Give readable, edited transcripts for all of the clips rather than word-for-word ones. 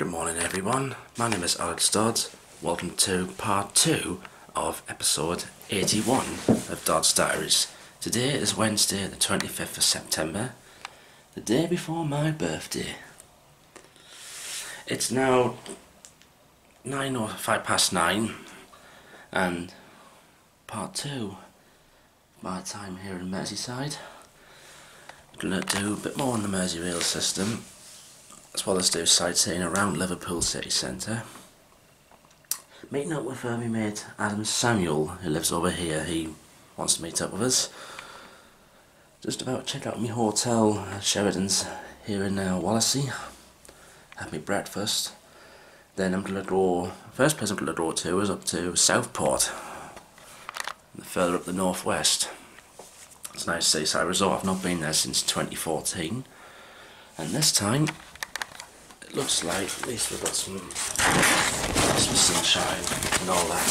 Good morning everyone, my name is Dodds. Welcome to part 2 of episode 81 of Dodds Diaries. Today is Wednesday the 25th of September, the day before my birthday. It's now 9 or 5 past 9 and part 2 of my time here in Merseyside. I'm going to do a bit more on the Merseyrail system, as well as do sightseeing around Liverpool city centre. Meeting up with my mate Adam Samuel, who lives over here. He wants to meet up with us. Just about to check out my hotel, Sheridan's, here in Wallasey. Have my breakfast. Then I'm going to go, first place I'm going to go to is up to Southport, further up the northwest. It's a nice seaside resort. I've not been there since 2014. And this time, it looks like at least we've got some sunshine and all that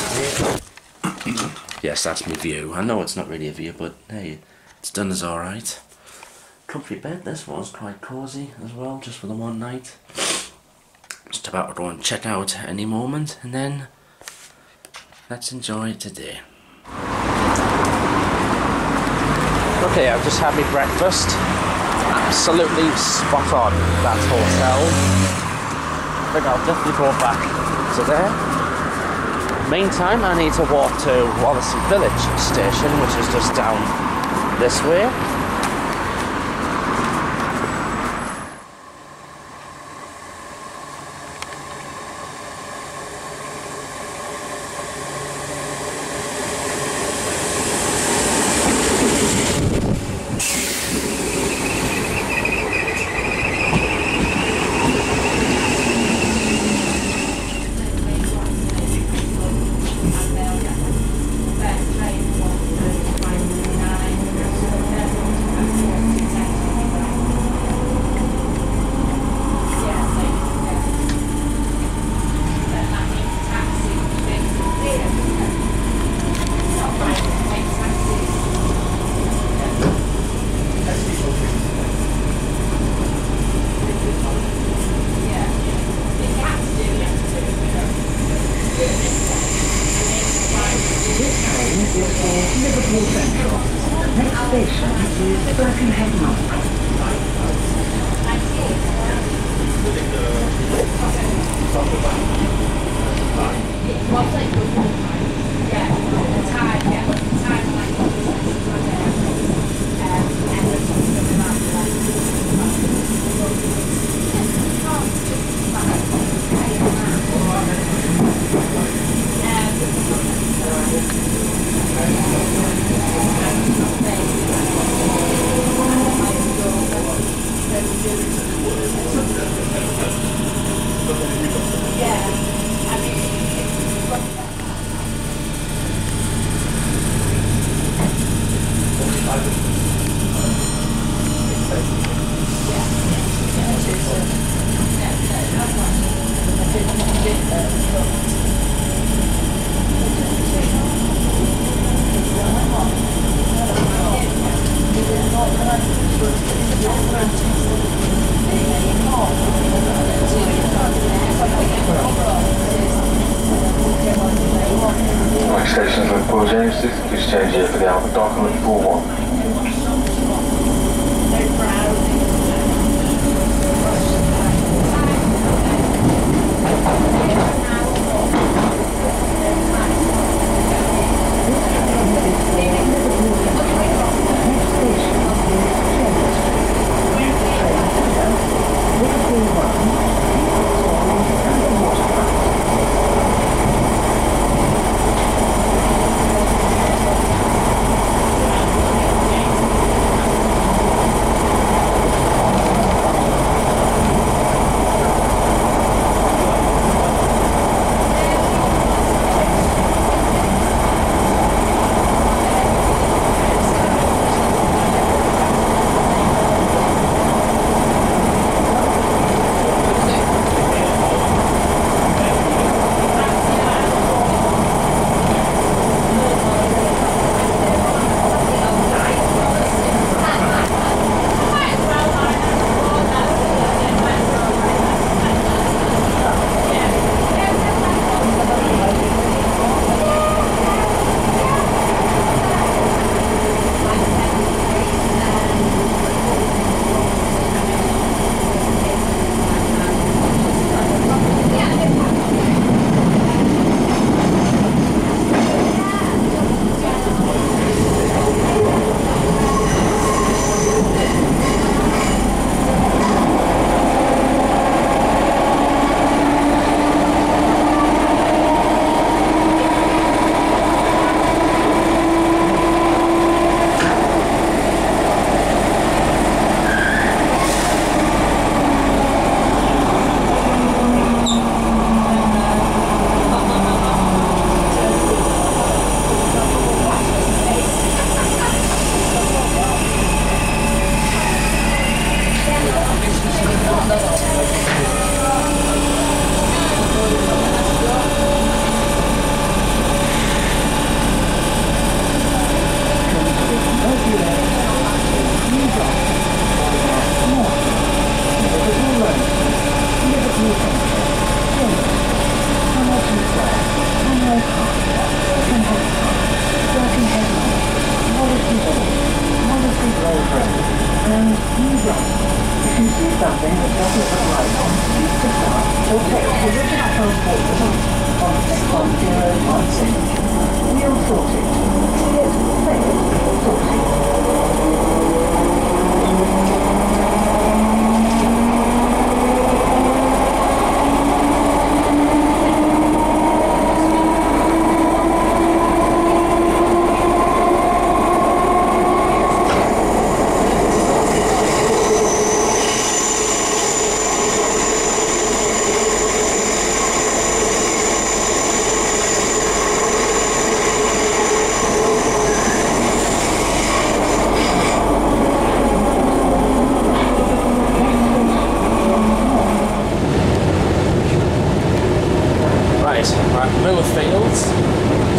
today. Yes, that's my view. I know it's not really a view, but hey, it's done as alright. Comfy bed, this one's quite cosy as well, just for the one night. Just about to go and check out any moment, and then let's enjoy today. Okay, I've just had my breakfast. Absolutely spot on, that hotel. I think I'll definitely go back to there. Meantime, I need to walk to Wallasey Village station, which is just down this way. Liverpool Central. Next station is Birkenhead North. Next station is Liverpool James, please change here for the Albert Dock and Liverpool 1.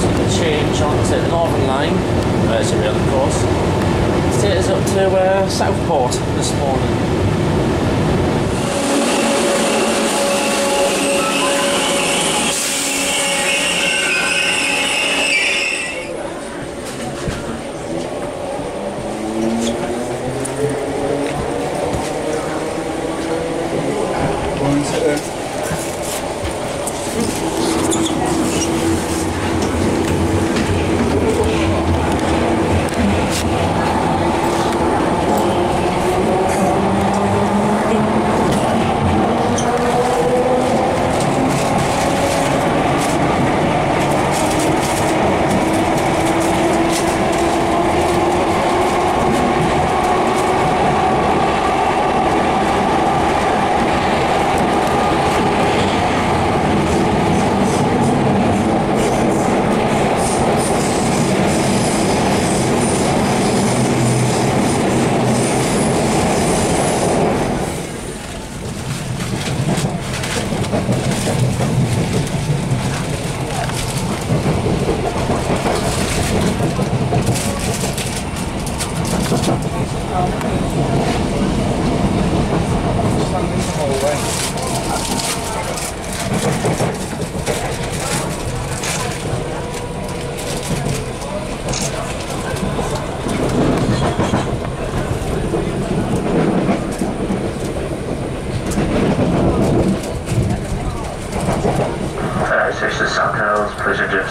So we can change on to the Northern Line, Merseyrail of course. Let's take us up to Southport this morning.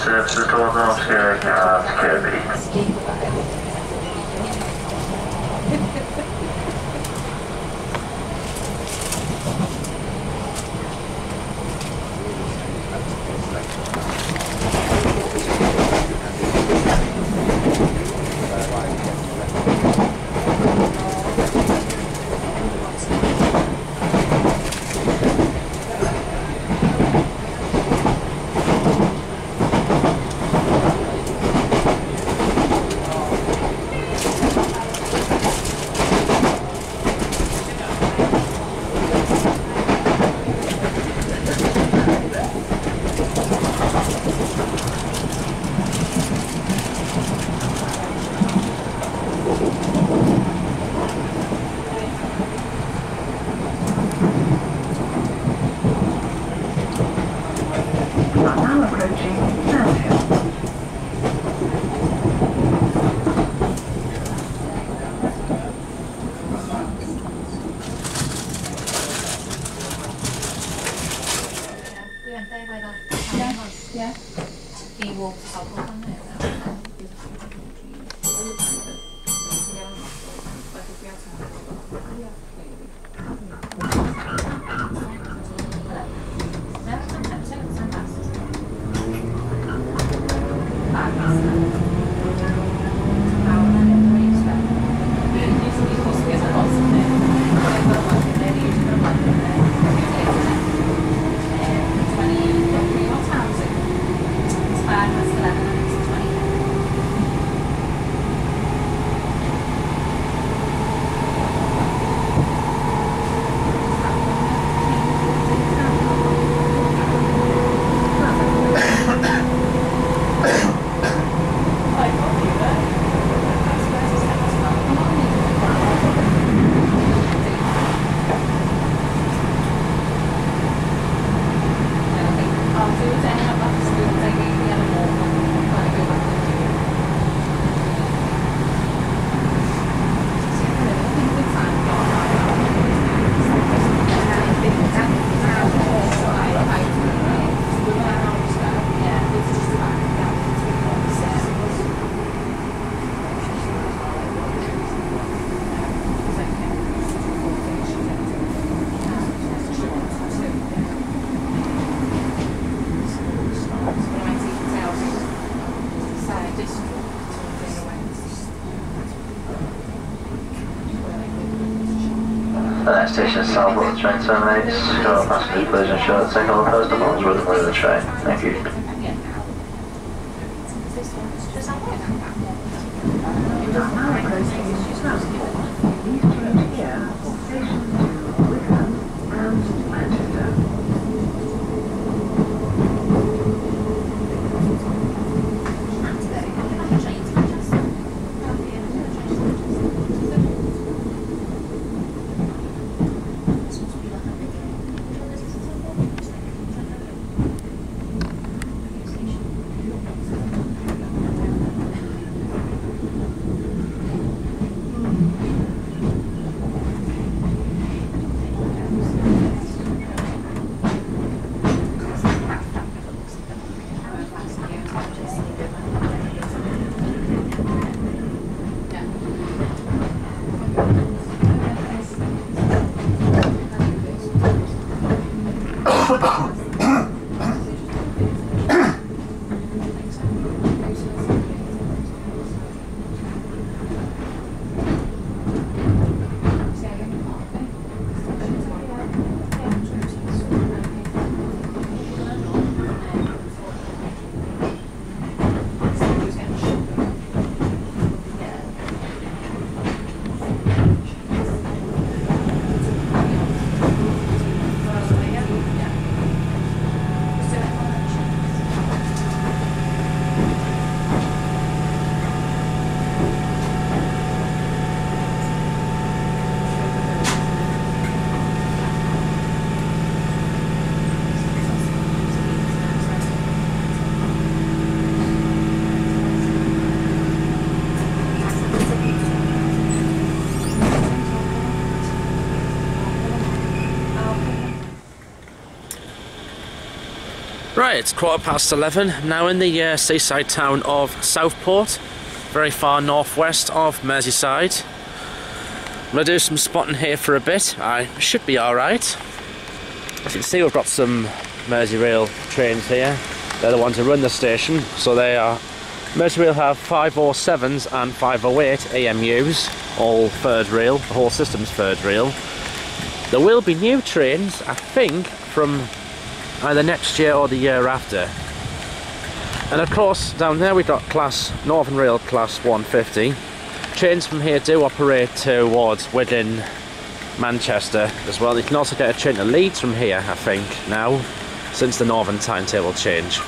Services towards Oscar, Kirby. Yeah. He walked to Southport, didn't he? The next station is Southport. The train terminates. All passengers please ensure that take all the personal belongings with them with the train. Thank you. Right, it's 11:15. I'm now in the seaside town of Southport, very far northwest of Merseyside. I'm going to do some spotting here for a bit. I should be alright. As you can see, we've got some Merseyrail trains here. They're the ones who run the station, so they are. Merseyrail have 507s and 508 AMUs, all third rail, the whole system's third rail. There will be new trains, I think, from either next year or the year after. And of course, down there we've got Northern Rail Class 150. Trains from here do operate towards within Manchester as well. You can also get a train to Leeds from here, I think, now, since the Northern timetable change.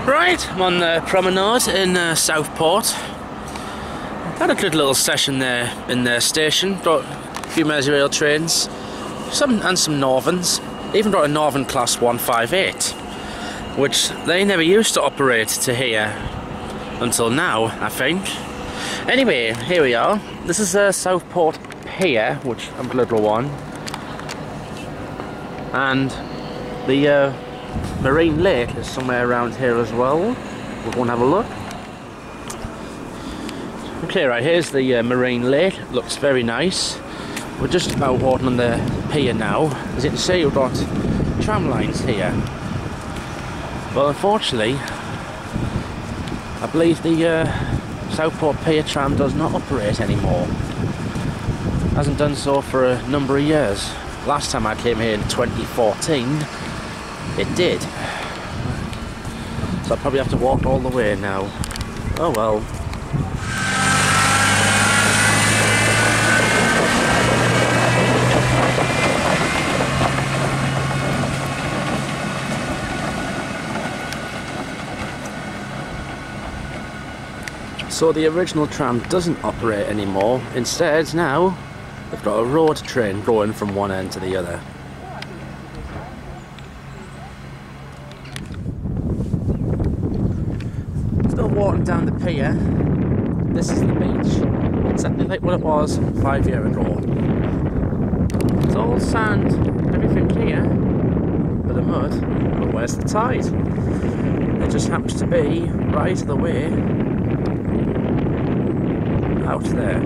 Right, I'm on the promenade in Southport. Had a good little session there in the station. Got a few Merseyrail trains, some Northerns. Even got a Northern Class 158, which they never used to operate to here until now, I think. Anyway, here we are. This is Southport Pier, which I'm a little one, and the Marine Lake is somewhere around here as well. We'll go and have a look. Okay, right, here's the Marine Lake. Looks very nice. We're just about walking on the pier now. As you can see, we've got tram lines here. But unfortunately, I believe the Southport Pier tram does not operate anymore. Hasn't done so for a number of years. Last time I came here in 2014, it did. So I'll probably have to walk all the way now. Oh well. So the original tram doesn't operate anymore. Instead, now they've got a road train going from one end to the other. Still walking down the pier. This is the beach, exactly like what it was 5 years ago. It's all sand, everything here, but the mud. But where's the tide? It just happens to be right of the way out there.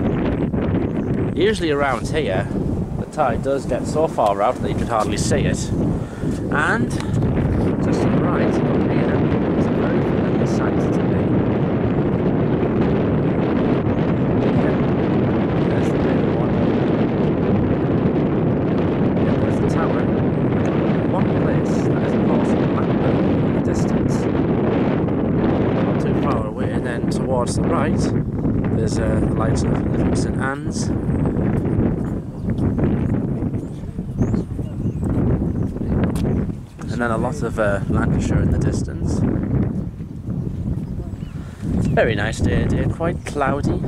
Usually around here, the tide does get so far out that you could hardly see it. And just to the right up here, it's a very familiar sight to me. There's the big one. Yeah, there's the tower. One place that is of course a Blackburn in the distance. Not too far away, then towards the right, there's the lights of Liverpool St Anne's. And then a lot of Lancashire in the distance. It's a very nice day today, quite cloudy.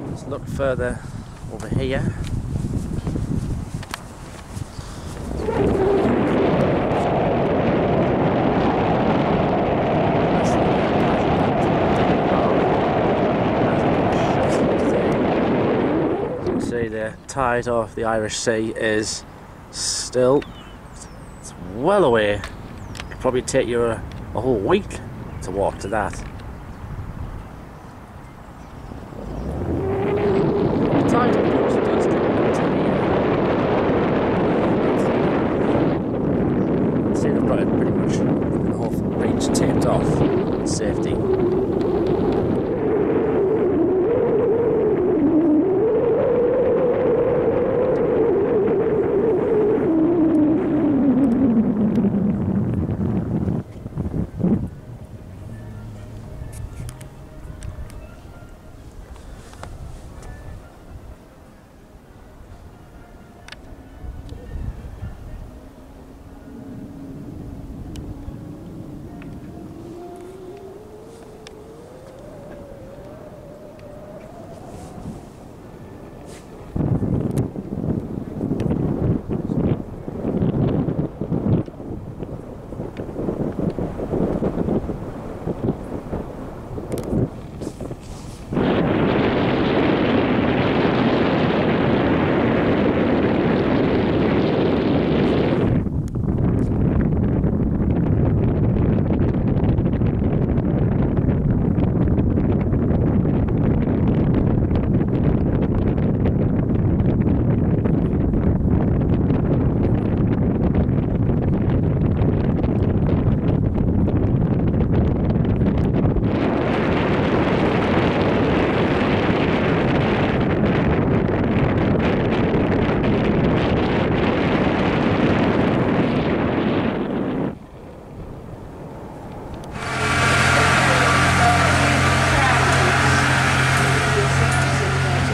Let's look further over here. See, the tide of the Irish Sea is still well away. It'll probably take you a whole week to walk to that. The tide, of course, does go up to here. See, they've got it pretty much the whole beach taped off. Safety.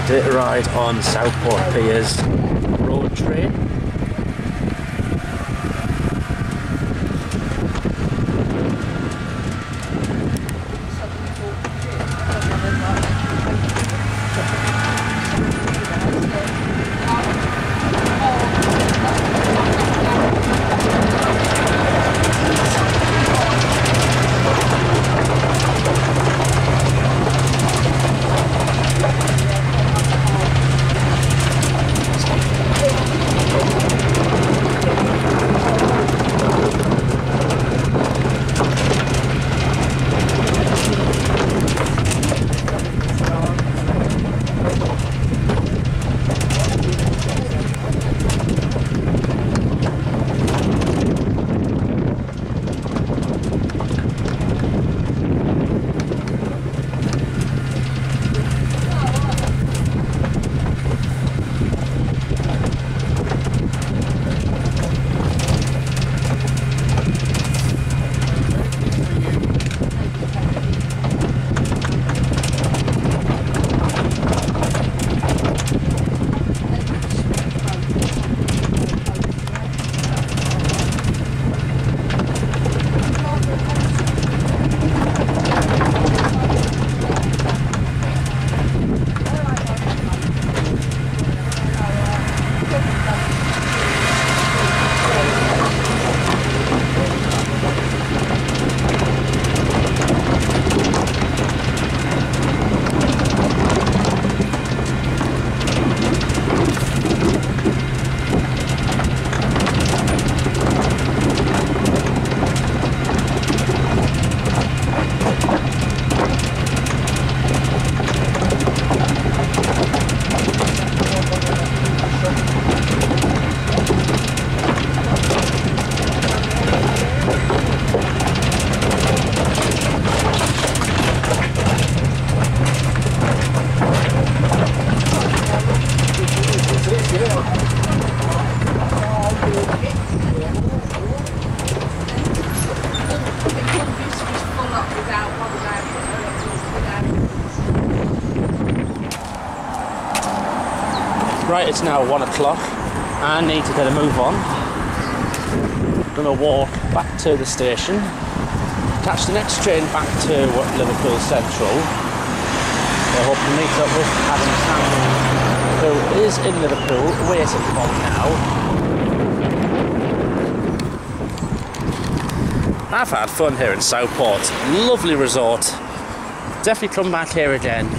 Did a ride on Southport Pier's road train. Right, it's now 1 o'clock. I need to get a move on. Gonna walk back to the station, catch the next train back to Liverpool Central. I hope to meet up with Adam Samuel, who is in Liverpool, waiting for me now. I've had fun here in Southport. Lovely resort. Definitely come back here again.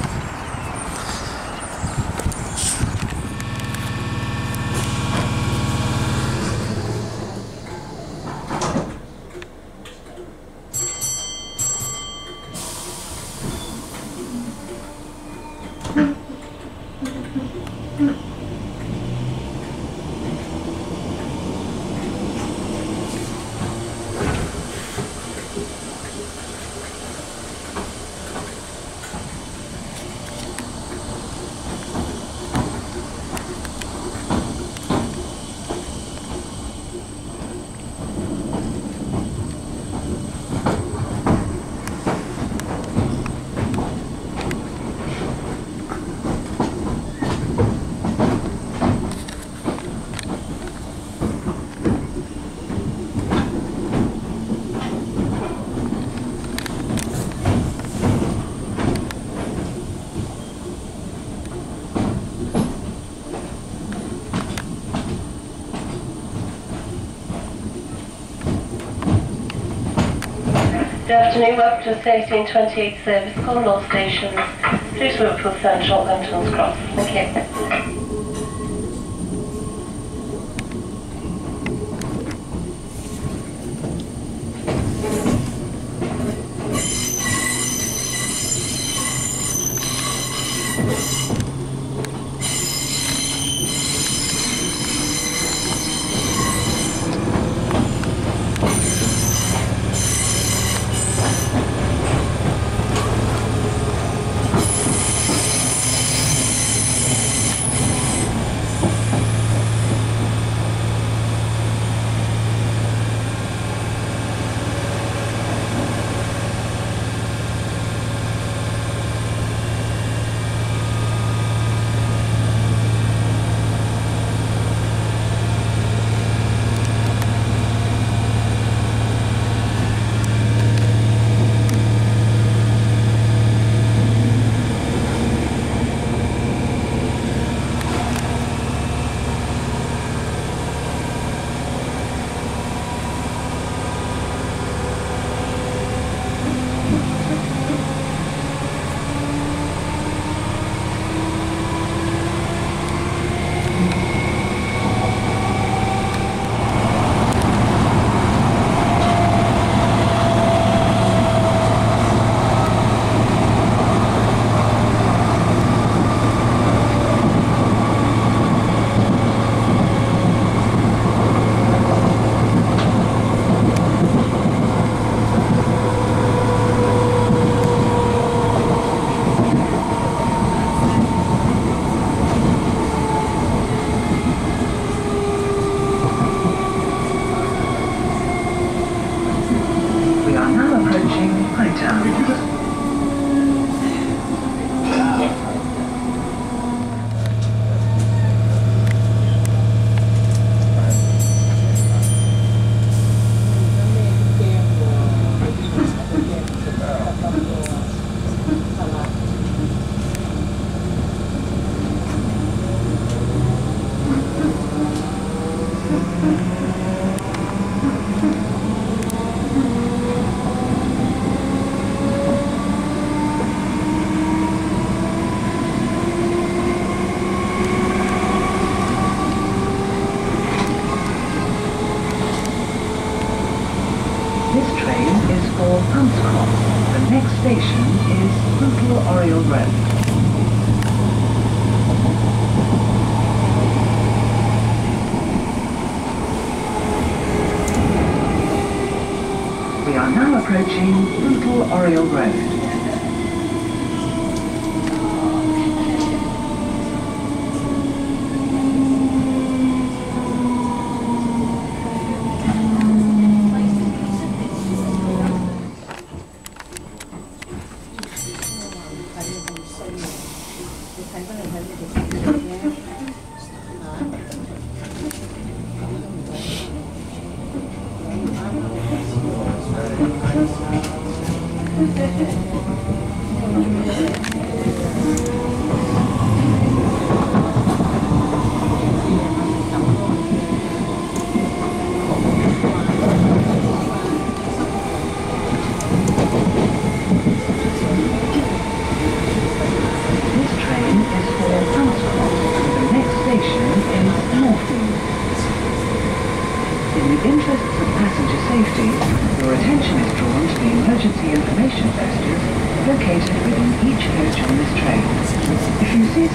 Good afternoon, welcome to the 1328 service call on all stations through to Liverpool Central and Tunnels Cross. Thank you.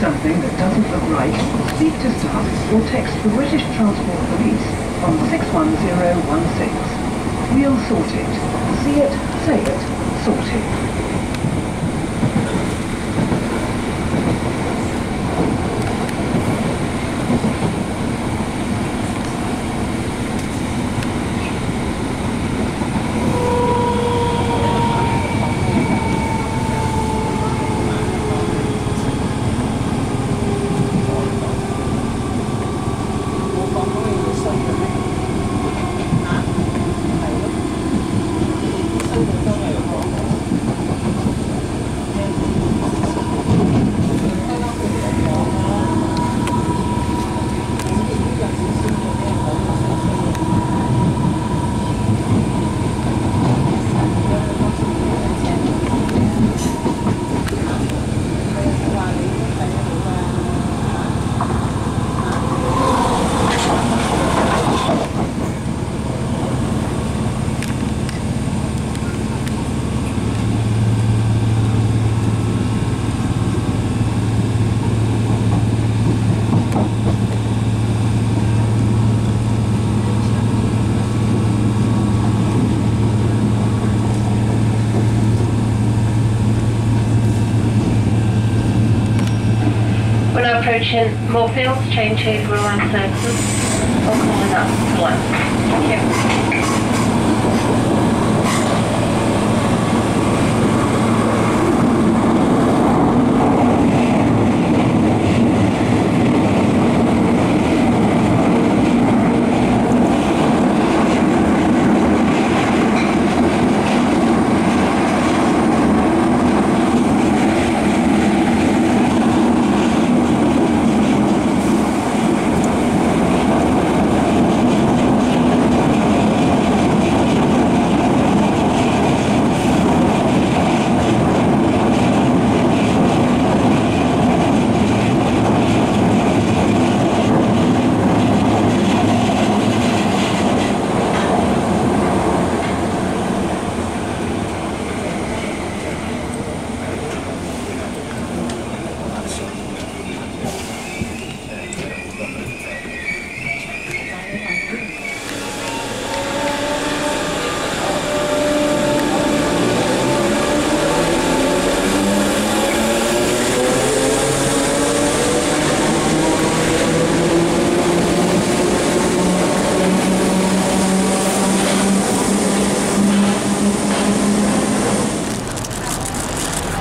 Something that doesn't look right, speak to staff or text the British Transport Police on 61016. We'll sort it. See it, say it, sort it. Approaching Moorfields, change here for line services. Or calling up to left. Thank you.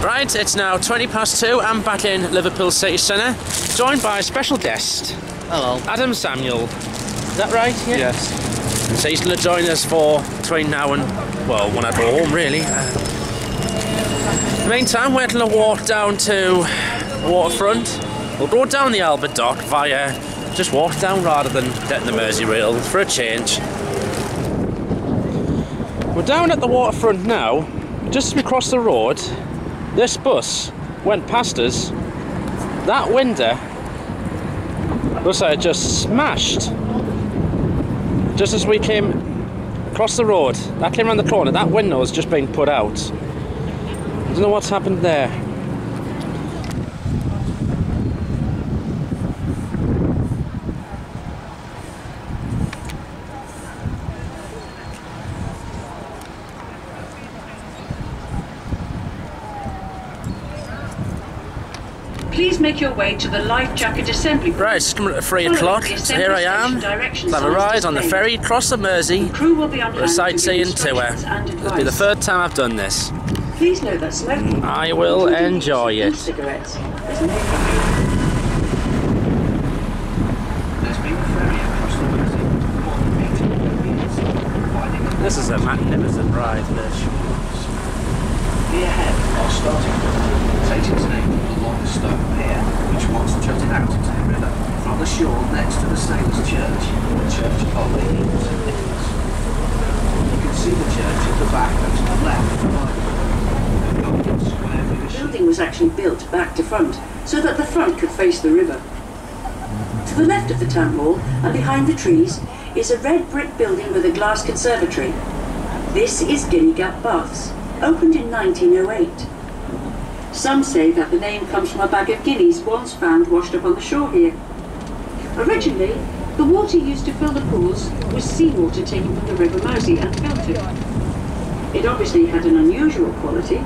Right, it's now 2:20. I'm back in Liverpool city centre, joined by a special guest. Hello. Adam Samuel. Is that right? Yeah? Yes. So he's going to join us for between now and, well, when I go home, really. In the meantime, we're going to walk down to the waterfront. We'll go down the Albert Dock via, just walk down rather than getting the Merseyrail for a change. We're down at the waterfront now. Just as we cross the road, this bus went past us. That window looks like it just smashed. Just as we came across the road, that came around the corner, that window has just been put out. I don't know what's happened there. Please make your way to the life jacket assembly point. Right, it's coming at 3 o'clock, so here I am. I'll have a ride on the ferry across the Mersey for a sightseeing tour. It'll be the third time I've done this. Please note that smoking. I will enjoy it. Cigarettes. There's been a ferry across the Mersey for more than 18 years, providing This is a magnificent ride, this. Here ahead, our starting point takes its name from the long stone pier, which once jutted out into the river from the shore next to the Sailors' Church, the Church of the St. Nicholas. You can see the church at the back and to the left of the line. The building was actually built back to front, so that the front could face the river. To the left of the town hall, and behind the trees, is a red brick building with a glass conservatory. This is Guinea Gap Baths, opened in 1908. Some say that the name comes from a bag of guineas once found washed up on the shore here. Originally, the water used to fill the pools was seawater taken from the River Mersey and filtered. It obviously had an unusual quality,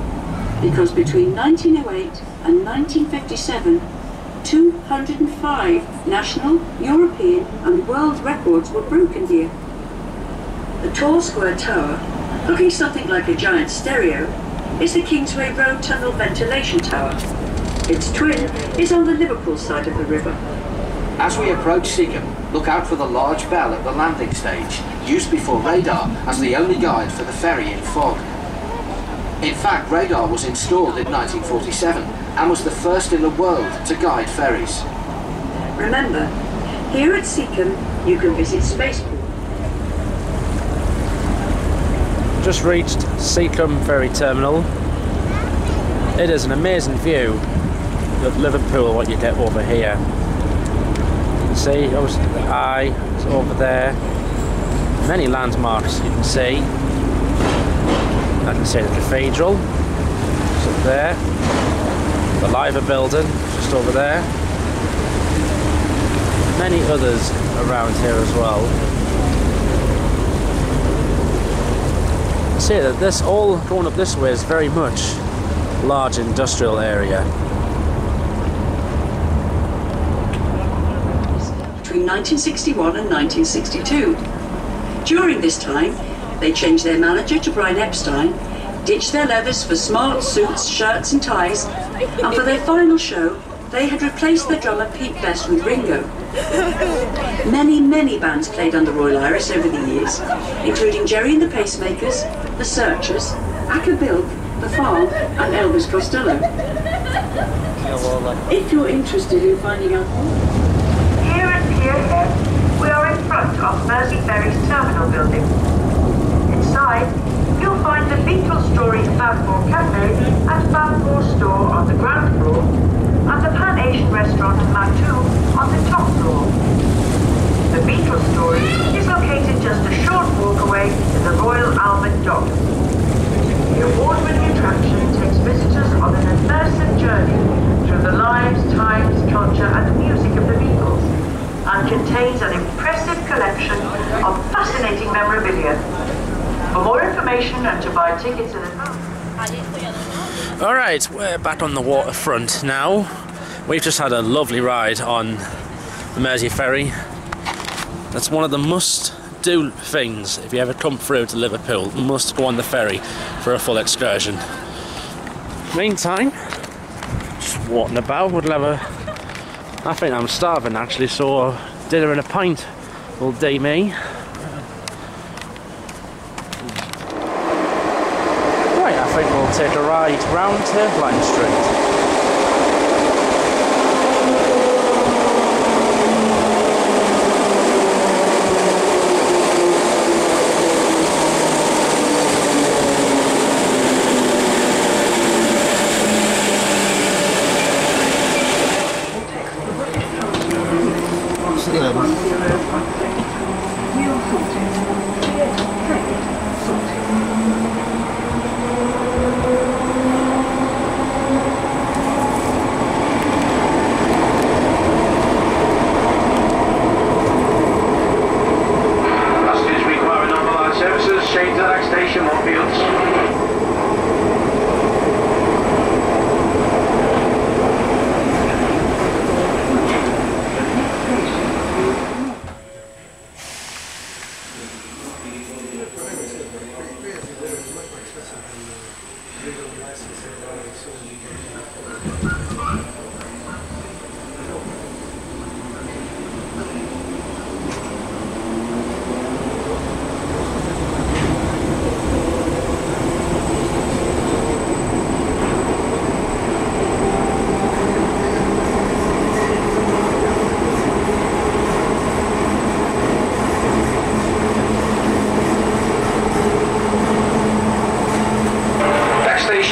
because between 1908 and 1957, 205 national, European and world records were broken here. The tall square tower, looking something like a giant stereo, is the Kingsway Road Tunnel Ventilation Tower. Its twin is on the Liverpool side of the river. As we approach Seacombe, look out for the large bell at the landing stage, used before radar as the only guide for the ferry in fog. In fact, radar was installed in 1947 and was the first in the world to guide ferries. Remember, here at Seacombe, you can visit Spaceport. Just reached Seacombe Ferry Terminal. It is an amazing view of Liverpool, what you get over here. You can see, obviously, the eye is over there. Many landmarks you can see. I can see the cathedral, it's up there. The Liver building, just over there. Many others around here as well. See that this all going up this way is very much large industrial area. Between 1961 and 1962. During this time, they changed their manager to Brian Epstein, ditched their leathers for smart suits, shirts and ties, and for their final show, they had replaced their drummer Pete Best with Ringo. Many bands played on the Royal Iris over the years, including Jerry and the Pacemakers, the Searchers, Acker Bilk, The Farm and Elvis Costello. If you're interested in finding out more... Here at Pier Head, we are in front of Mersey Ferry's terminal building. Inside, you'll find the Beatles Story Southport Cafe and Southport Store on the ground floor, and the Pan-Asian restaurant Matu on the top floor. The Beatles Story is located just a short walk away in the Royal Albert Docks. The award-winning attraction takes visitors on an immersive journey through the lives, times, culture and music of the Beatles, and contains an impressive collection of fascinating memorabilia. For more information and to buy tickets in advance. Alright, we're back on the waterfront now. We've just had a lovely ride on the Mersey ferry. That's one of the must-do things if you ever come through to Liverpool. Must go on the ferry for a full excursion. Meantime, just walking about. I think I'm starving actually, so dinner and a pint will do me. I think we'll take a ride round to Lime Street.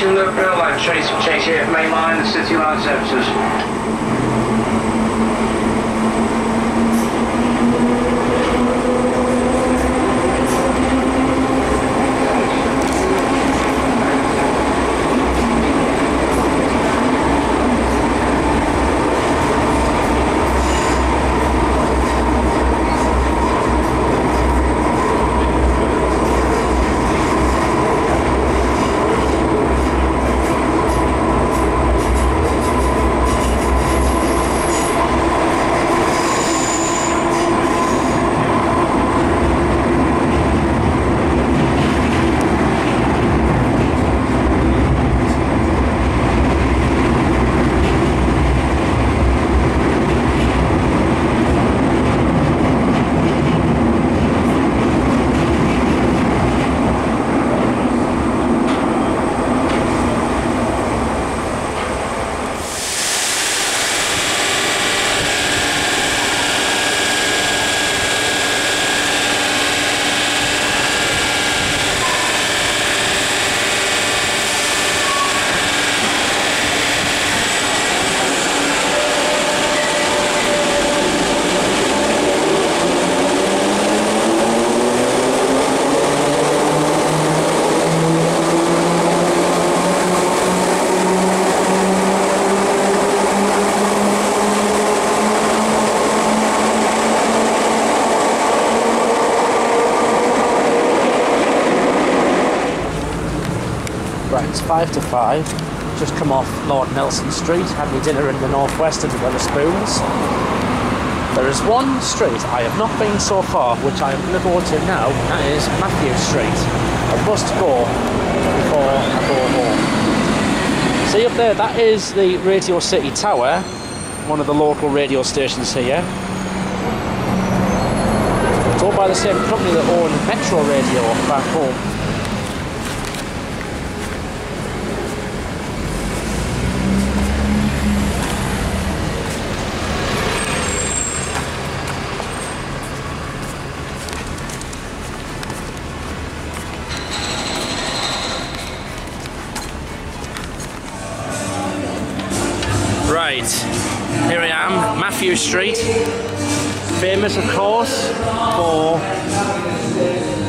to Liverpool, I'm Chase here, main line, the City Line services. It's 5 to 5. Just come off Lord Nelson Street, had my dinner in the northwest of the Wetherspoons. There is one street I have not been so far, which I am going to go to now, and that is Matthew Street. I must go before I go home. See up there, that is the Radio City Tower, one of the local radio stations here. It's owned by the same company that own Metro Radio back home. Right, here I am, Matthew Street, famous of course for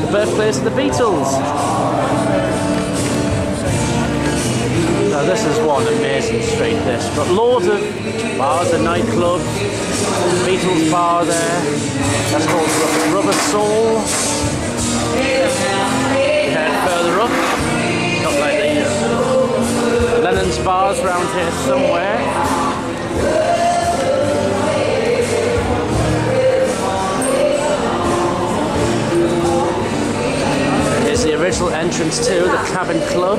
the birthplace of the Beatles. Now this is one amazing street, this, but loads of bars and nightclubs, Beatles bar there, that's called Rubber Soul. You head further up, not like the Lennon's bars around here somewhere. Here's the original entrance to the Cabin Club.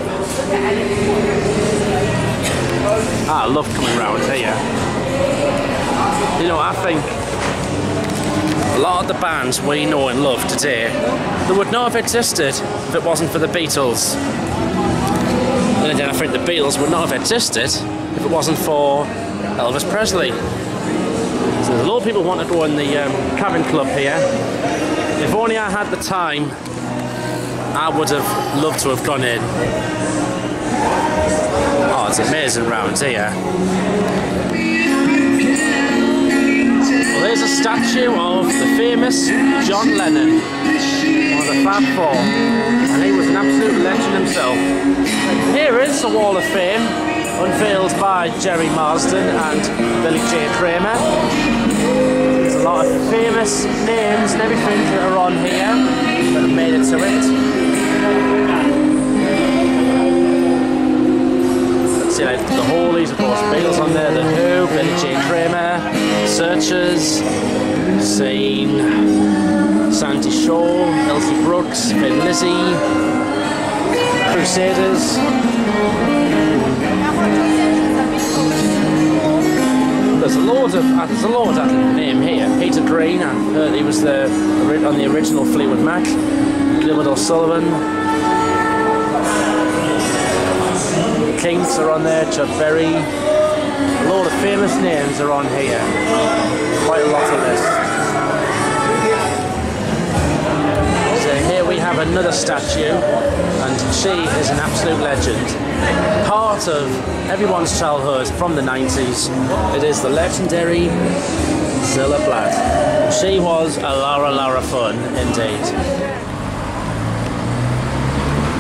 I love coming round here. You know, I think a lot of the bands we know and love today, they would not have existed if it wasn't for the Beatles. And then I think the Beatles would not have existed if it wasn't for Elvis Presley. So there's a lot of people want to go in the Cabin Club here. If only I had the time, I would have loved to have gone in. Oh, it's amazing round here. Well, there's a statue of the famous John Lennon, one of the Fab Four, and he was an absolute legend himself. Here is the Wall of Fame, unveiled by Jerry Marsden and Billy J. Kramer. There's a lot of famous names and everything that are on here that have made it to it. Let's see, like the Hollies, of course, Beatles on there, The Who, Billy J. Kramer, Searchers, Scene, Sandy Shaw, Elsie Brooks, Thin Lizzy, Crusaders. There's a load I can name here. Peter Green, I've heard he was on the original Fleetwood Mac. Gilbert O'Sullivan. The Kinks are on there, Chuck Berry. A load of famous names are on here. Quite a lot of this. So here we have have another statue, and she is an absolute legend. Part of everyone's childhood from the 90s. It is the legendary Cilla Black. She was a Lara fun indeed.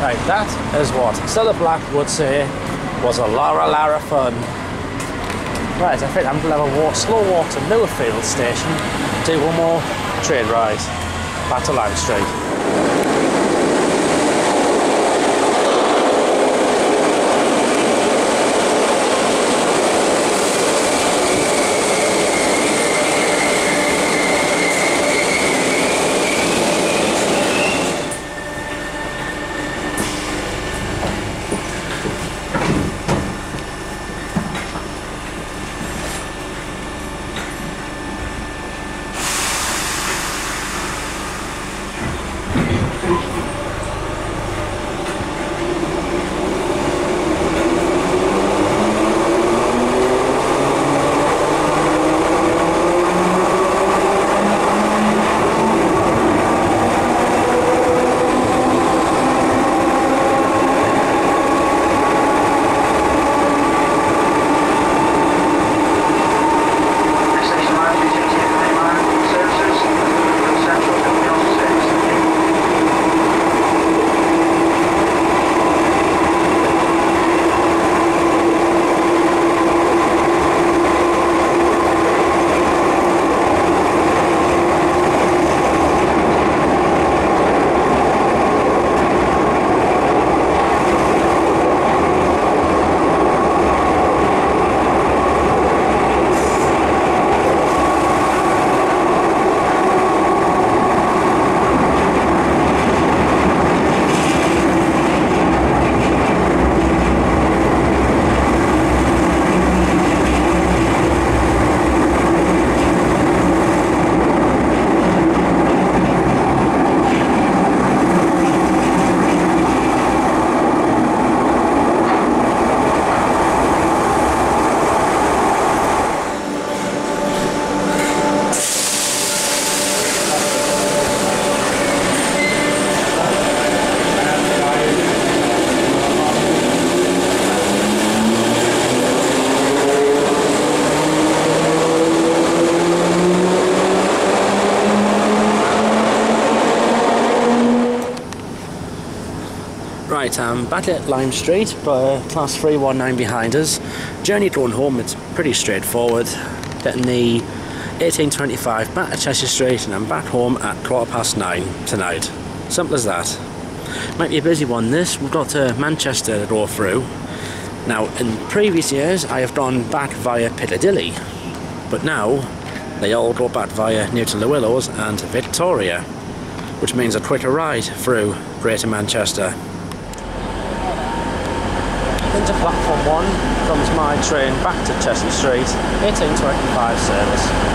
Right, that is what Cilla Black would say was a Lara fun. Right, I think I'm going to have a slow walk to Liverpool station, do one more train ride back to Lime Street. Right, I'm back at Lime Street, class 319 behind us. Journey going home, it's pretty straightforward. Getting the 1825 back to Cheshire Street, and I'm back home at 9:15 tonight. Simple as that. Might be a busy one this. We've got Manchester to go through. Now, in previous years, I have gone back via Piccadilly, but now they all go back via Newton Le Willows and Victoria, which means a quicker ride through Greater Manchester. Into platform 1 comes my train back to Cheshire Street, 1825 service.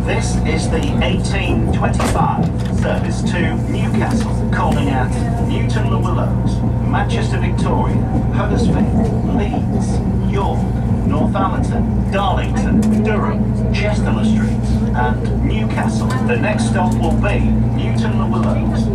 This is the 1825 service to Newcastle, calling at Newton-le-Willows, Manchester Victoria, Huddersfield, Leeds, York, Northallerton, Darlington, Durham, Chester Streets and Newcastle. The next stop will be Newton-le-Willows.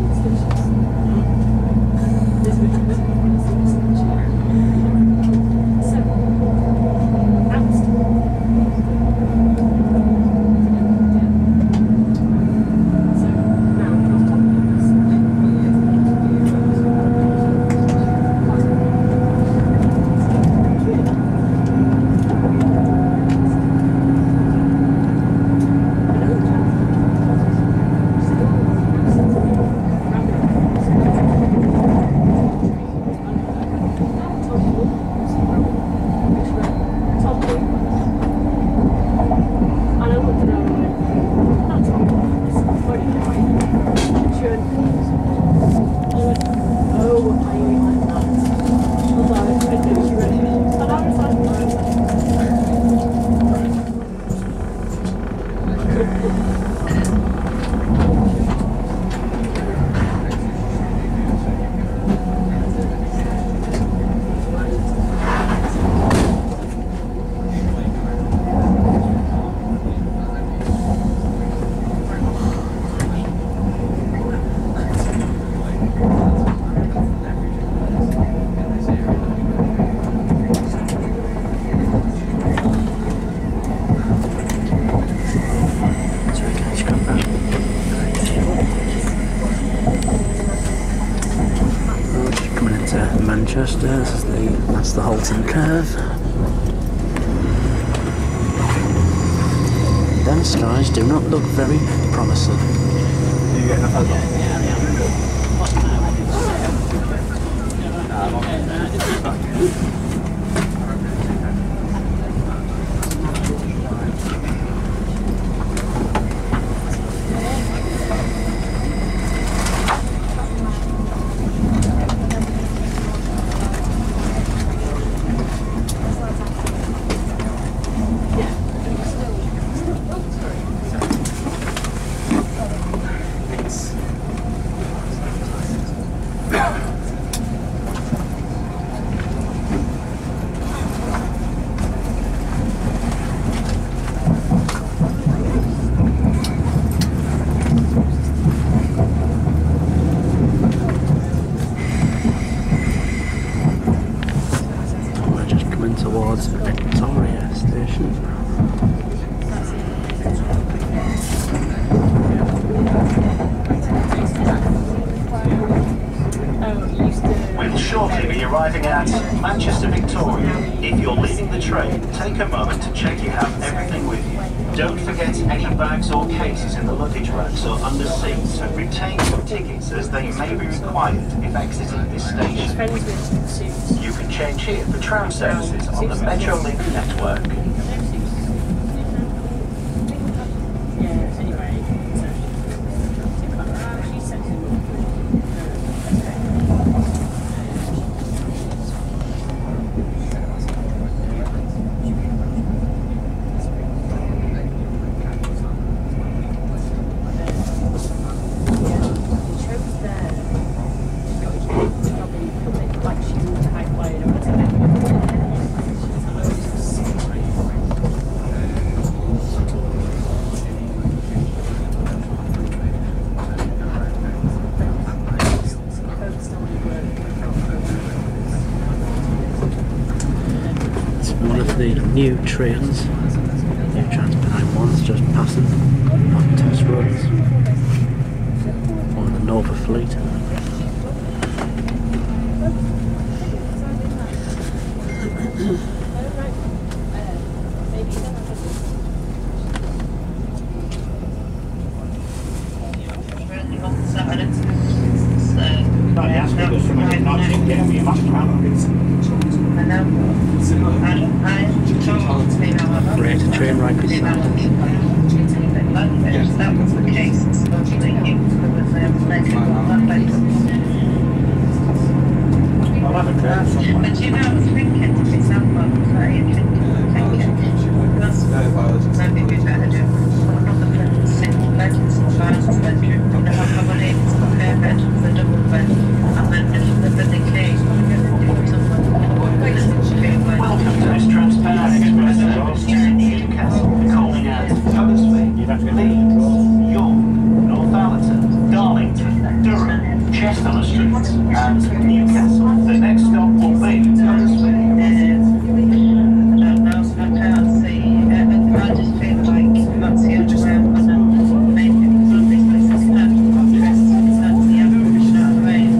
Manchester, that's the Halton Curve. Them skies do not look very promising. You getting a photo? Towards Victoria Station. We'll shortly be arriving at Manchester Victoria. If you're leaving the train, take a moment to check you have everything with you. Don't forget any bags or cases in the luggage racks or under seats, and retain your tickets as they may be required if exiting this station. You can change here for tram services on the Metrolink network. Like she's into high flying or whatever. One of the new trains, new Transpennine ones, just passing on test runs on the Nova fleet. Great train right beside us. That was the case. But you know, I was thinking, for example, maybe we better do another single bed, single bedroom, and have somebody spare bed, the double bed, and then if the case, Welcome to this Transpennine Express service to Newcastle, calling at Huddersfield, Leeds, York, Northallerton, Darlington, Durham, Chester Street, and Newcastle. The next stop will be Huddersfield. I don't know, I can't see, I just feel like that's the other way around, and maybe some of these places have contracts, that's the average, you know what I mean?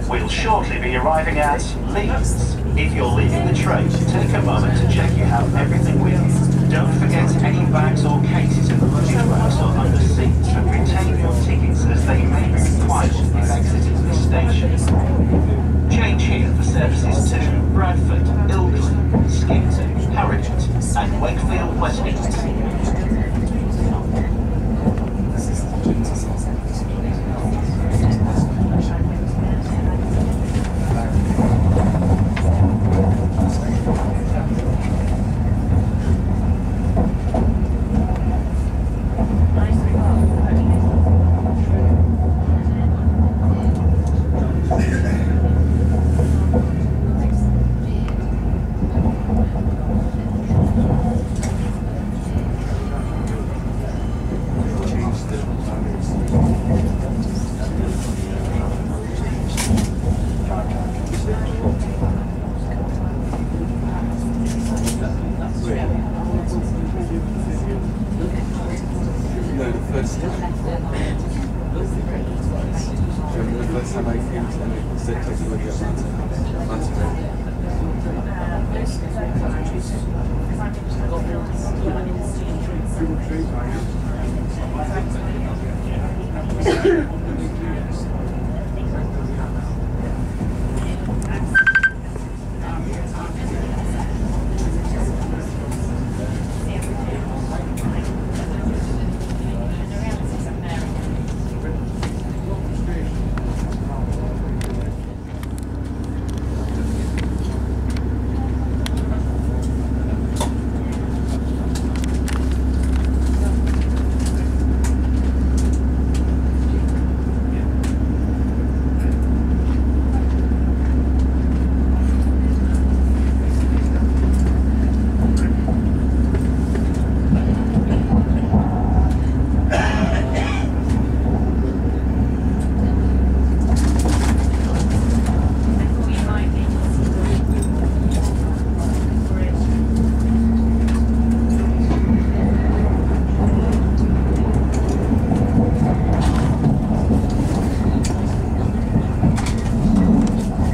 We'll shortly be arriving at Leeds. If you're leaving the train, take a moment to check you have everything with you. Don't forget any bags or cases in the luggage racks or under seats, and retain your tickets as they may be required if exiting this station. Change here for services to Bradford, Ilkley, Skipton, Harrogate and Wakefield Westminster.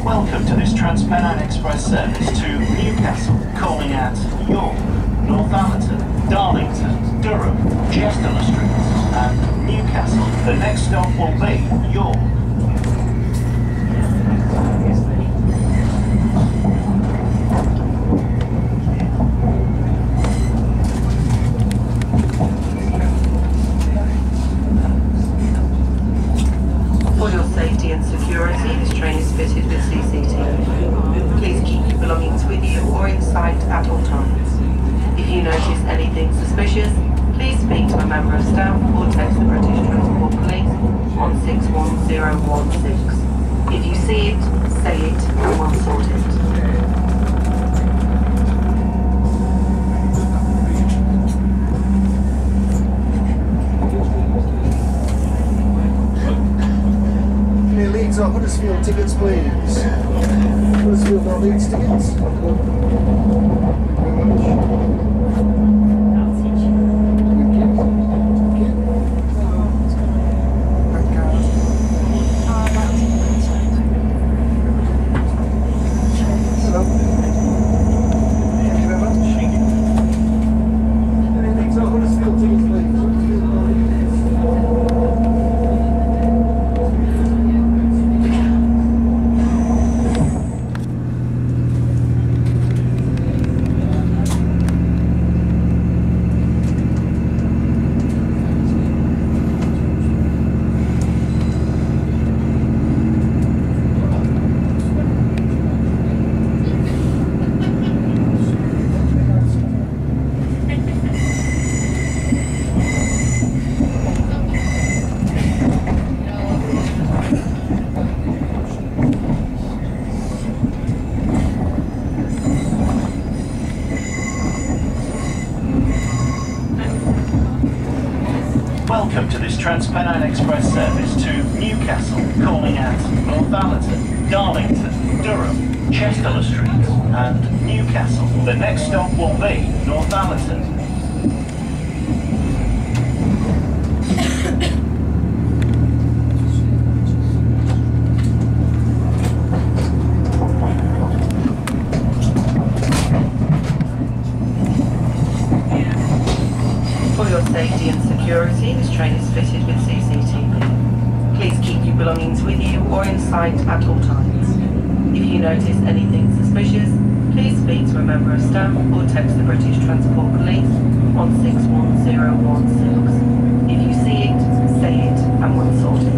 Welcome to this Transpennine Express service to Newcastle, calling at York, Northallerton, Darlington, Durham, Chester Street and Newcastle. The next stop will be York. For your safety and security, this train is fitted with CCTV. Please keep your belongings with you or in sight at all times. If you notice anything suspicious, please speak to a member of staff or text the British Transport Police on 61016. If you see it, say it and we'll sort it. Leeds or Huddersfield tickets, please. Huddersfield or Leeds tickets. Thank you very much. Welcome to this Transpennine Express service to Newcastle, calling at Northallerton, Darlington, Durham, Chester Street and Newcastle. The next stop will be Northallerton. For your safety and security, this train is fitted with CCTV. Please keep your belongings with you or in sight at all times. If you notice anything suspicious, please speak to a member of staff or text the British Transport Police on 61016. If you see it, say it and we'll sort it.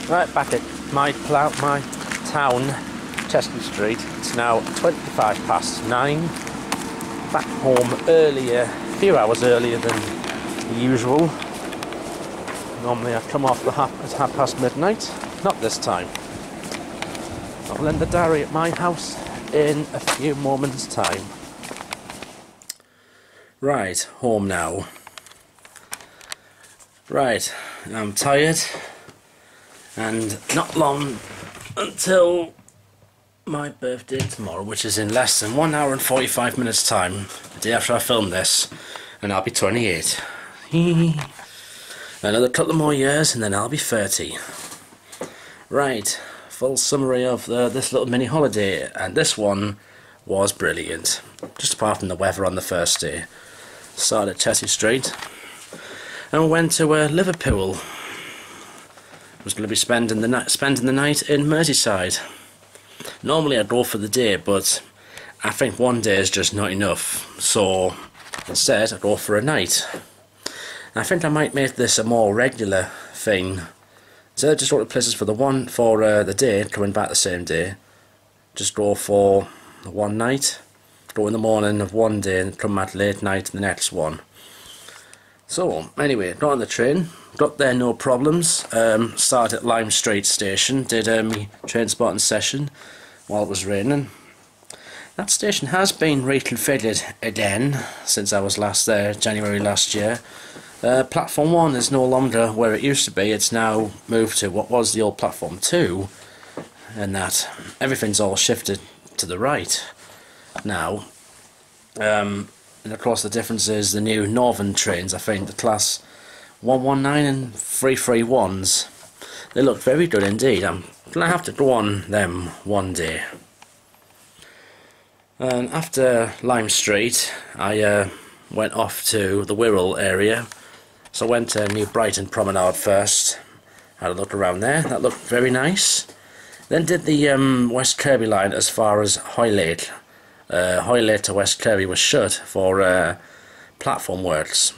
Right back at my town, Chester Street. It's now 9:25. Back home earlier, a few hours earlier than usual. Normally I come off at midnight. Not this time. I'll end the diary at my house in a few moments' time. Right, home now. Right, I'm tired. And not long until my birthday tomorrow, which is in less than 1 hour and 45 minutes time, the day after I film this, and I'll be 28. Another couple more years and then I'll be 30. Right, full summary of this little mini holiday, and this one was brilliant. Just apart from the weather on the first day. Started at Chester Street and we went to Liverpool. Was going to be spending the night in Merseyside. Normally I'd go for the day, but I think one day is just not enough, so instead I'd go for a night. I think I might make this a more regular thing. Instead of just go to places for the day, coming back the same day, just go for one night, go in the morning of one day and come back late night the next one. So anyway, got on the train, got there no problems. Started at Lime Street station, did my train spotting session while it was raining. That station has been reconfigured again since I was last there, January last year. Platform 1 is no longer where it used to be. It's now moved to what was the old Platform 2, and that everything's all shifted to the right now. And of course the difference is the new northern trains, I think, the class 119 and 331s. They look very good indeed. I'm going to have to go on them one day. And after Lime Street, I went off to the Wirral area. So I went to New Brighton Promenade first. Had a look around there. That looked very nice. Then did the West Kirby line as far as Hoylake. Hoylake to West Kirby was shut for platform works.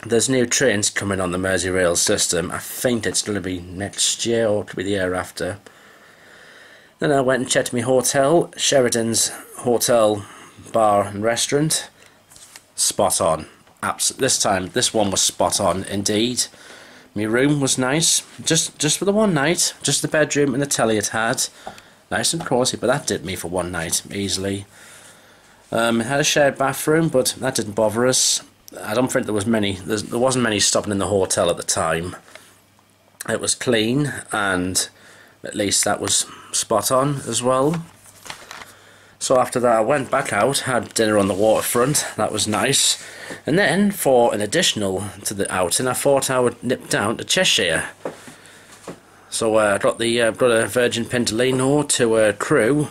There's new trains coming on the Merseyrail system. I think it's going to be next year or it could be the year after. Then I went and checked my hotel, Sheridan's Hotel Bar and Restaurant. Spot on. This one was spot on indeed. My room was nice, just for the one night. Just the bedroom and the telly it had. Nice and cosy, but that did me for one night easily. It had a shared bathroom, but that didn't bother us. I don't think there wasn't many stopping in the hotel at the time. It was clean, and at least that was spot on as well. So after that I went back out, had dinner on the waterfront. That was nice. And then for an additional to the outing, I thought I would nip down to Cheshire. So I got a Virgin Pendolino to Crewe.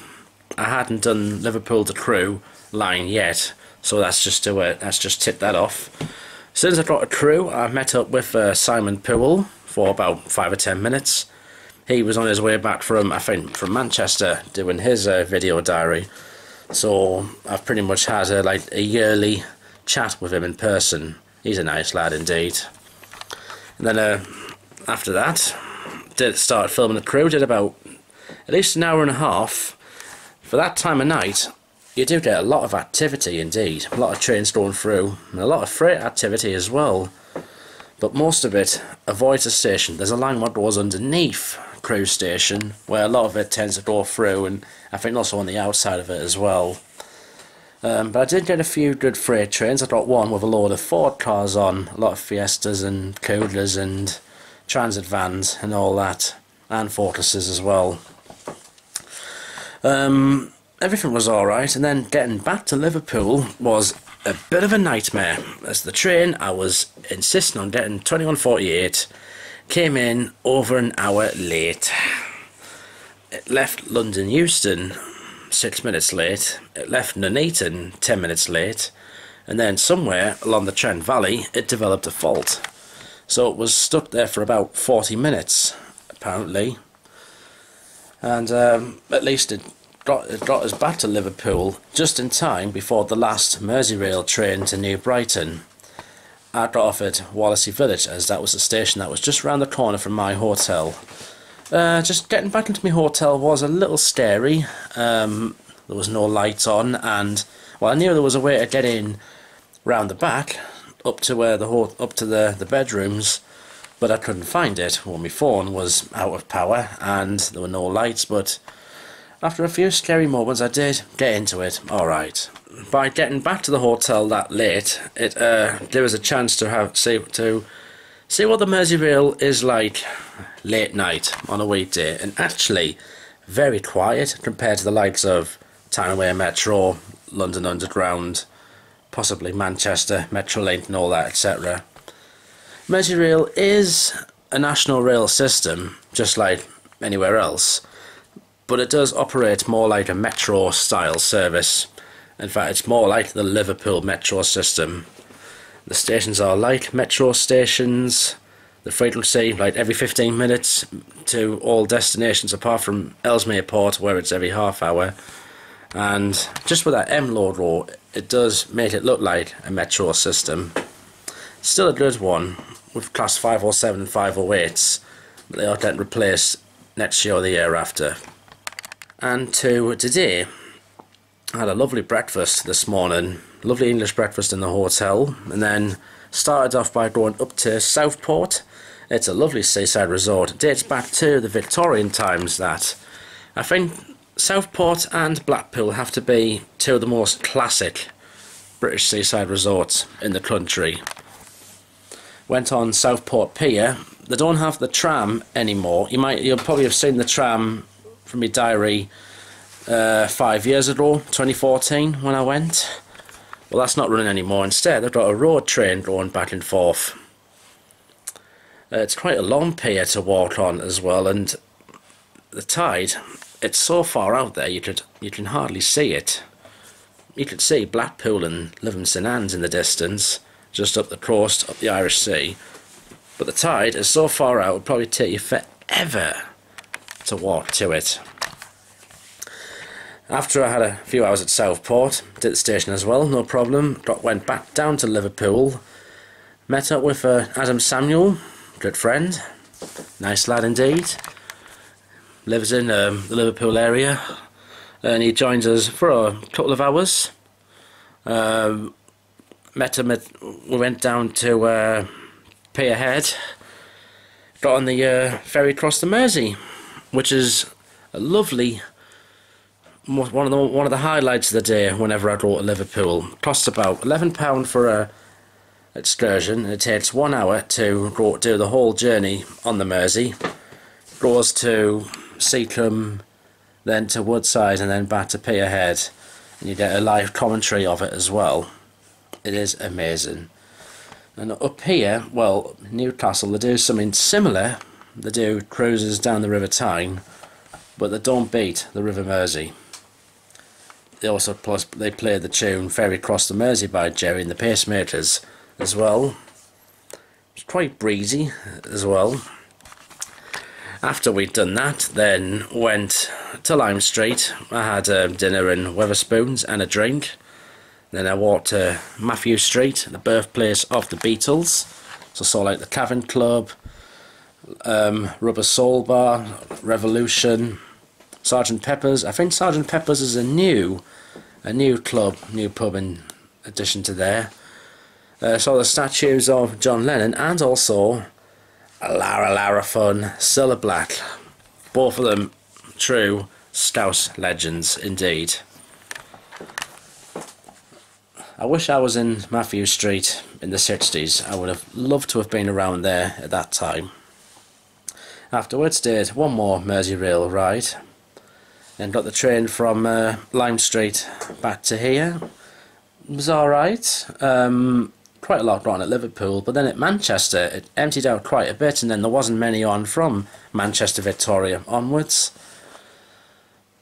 I hadn't done Liverpool to Crewe line yet, so that's just tipped that off. As soon as I got to Crewe, I met up with Simon Powell for about 5 or 10 minutes. He was on his way back from Manchester doing his video diary. So I've pretty much had a yearly chat with him in person. He's a nice lad indeed. And then after that, started filming the crew. Did about at least an hour and a half. For that time of night, you do get a lot of activity indeed. A lot of trains going through, and a lot of freight activity as well. But most of it avoids the station. There's a line that goes underneath Crew Station, where a lot of it tends to go through, and I think also on the outside of it as well. But I did get a few good freight trains. I got one with a load of Ford cars on, a lot of Fiestas and Coolers and transit vans and all that, and Fortresses as well. Everything was alright, and then getting back to Liverpool was a bit of a nightmare, as the train I was insisting on getting 21:48 came in over an hour late. It left London Euston 6 minutes late, it left Nuneaton 10 minutes late, and then somewhere along the Trent Valley it developed a fault. So it was stuck there for about 40 minutes apparently, and at least it got us back to Liverpool just in time before the last Merseyrail train to New Brighton. I got off at Wallasey Village, as that was the station that was just round the corner from my hotel. Just getting back into my hotel was a little scary. There was no lights on, and well, I knew there was a way to get in round the back up to where the bedrooms, but I couldn't find it. Well, my phone was out of power and there were no lights, but after a few scary moments I did get into it alright. By getting back to the hotel that late, it gave us a chance to see what the Merseyrail is like late night on a weekday, and actually very quiet compared to the likes of Tyne-Away Metro, London Underground, possibly Manchester, Metrolink and all that, etc. Merseyrail is a national rail system, just like anywhere else, but it does operate more like a metro style service. In fact, it's more like the Liverpool metro system. The stations are like metro stations. The frequency, like every 15 minutes to all destinations apart from Ellesmere Port, where it's every half hour. And just with that M logo, it does make it look like a metro system. Still a good one, with class 507 and 508s, but they are getting replaced next year or the year after. And to today, I had a lovely breakfast this morning, lovely English breakfast in the hotel, and then started off by going up to Southport. It's a lovely seaside resort. It dates back to the Victorian times. That I think Southport and Blackpool have to be two of the most classic British seaside resorts in the country. Went on Southport Pier. They don't have the tram anymore. You'll probably have seen the tram from my diary 5 years ago, 2014, when I went. Well, that's not running anymore. Instead, they've got a road train going back and forth. It's quite a long pier to walk on as well, and the tide, it's so far out there you can hardly see it. You could see Blackpool and Livingston Sands in the distance, just up the coast, up the Irish Sea. But the tide is so far out, it would probably take you forever to walk to it. After I had a few hours at Southport, did the station as well, no problem. Went back down to Liverpool, met up with Adam Samuel, good friend, nice lad indeed. Lives in the Liverpool area, and he joins us for a couple of hours. Met him we went down to Peterhead, got on the ferry across the Mersey, which is a lovely, one of the highlights of the day whenever I go to Liverpool. Costs about £11 for a excursion, and it takes 1 hour to go do the whole journey on the Mersey. Goes to Seacombe, then to Woodside, and then back to Peterhead, and you get a live commentary of it as well. It is amazing. And up here, well, Newcastle, they do something similar. They do cruises down the River Tyne, but they don't beat the River Mersey. They also they play the tune Ferry Across the Mersey by Jerry and the Pacemakers as well. It's quite breezy as well. After we'd done that, then went to Lime Street. I had dinner in Wetherspoons and a drink. Then I walked to Matthew Street, the birthplace of the Beatles. So I saw like the Cavern Club, Rubber Soul Bar, Revolution, Sergeant Pepper's. I think Sergeant Pepper's is a new club, new pub in addition to there. Saw the statues of John Lennon and also Lara Fun, Cilla Black. Both of them true Scouse legends indeed. I wish I was in Matthew Street in the 60s. I would have loved to have been around there at that time. Afterwards did one more Merseyrail ride. Then got the train from Lime Street back to here. It was alright. Quite a lot on at Liverpool, but then at Manchester it emptied out quite a bit, and then there wasn't many on from Manchester Victoria onwards.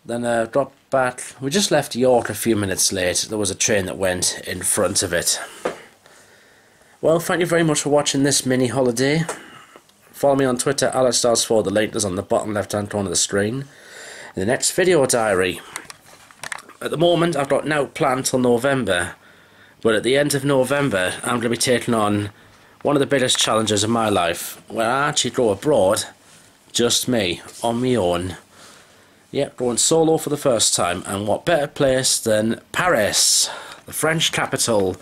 Then dropped back. We just left York a few minutes late. There was a train that went in front of it. Well, thank you very much for watching this mini holiday. Follow me on Twitter, AlexStars4. The link is on the bottom left hand corner of the screen. In the next video diary. At the moment I've got no plan till November, but at the end of November I'm going to be taking on one of the biggest challenges of my life, where I actually go abroad, just me, on my own. Yep, going solo for the first time, and what better place than Paris, the French capital.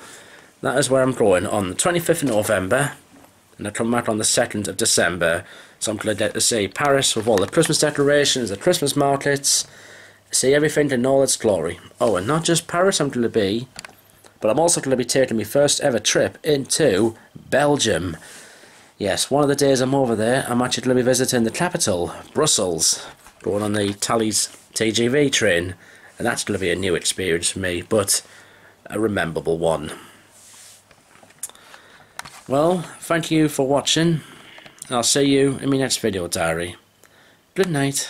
That is where I'm going on the 25th of November, and I come back on the 2nd of December. So I'm going to get to see Paris with all the Christmas decorations, the Christmas markets, see everything in all its glory. Oh, and not just Paris I'm going to be, but I'm also going to be taking my first ever trip into Belgium. Yes, one of the days I'm over there, I'm actually going to be visiting the capital, Brussels, going on the Thalys TGV train, and that's going to be a new experience for me, but a rememberable one. Well, thank you for watching. I'll see you in my next video diary. Good night.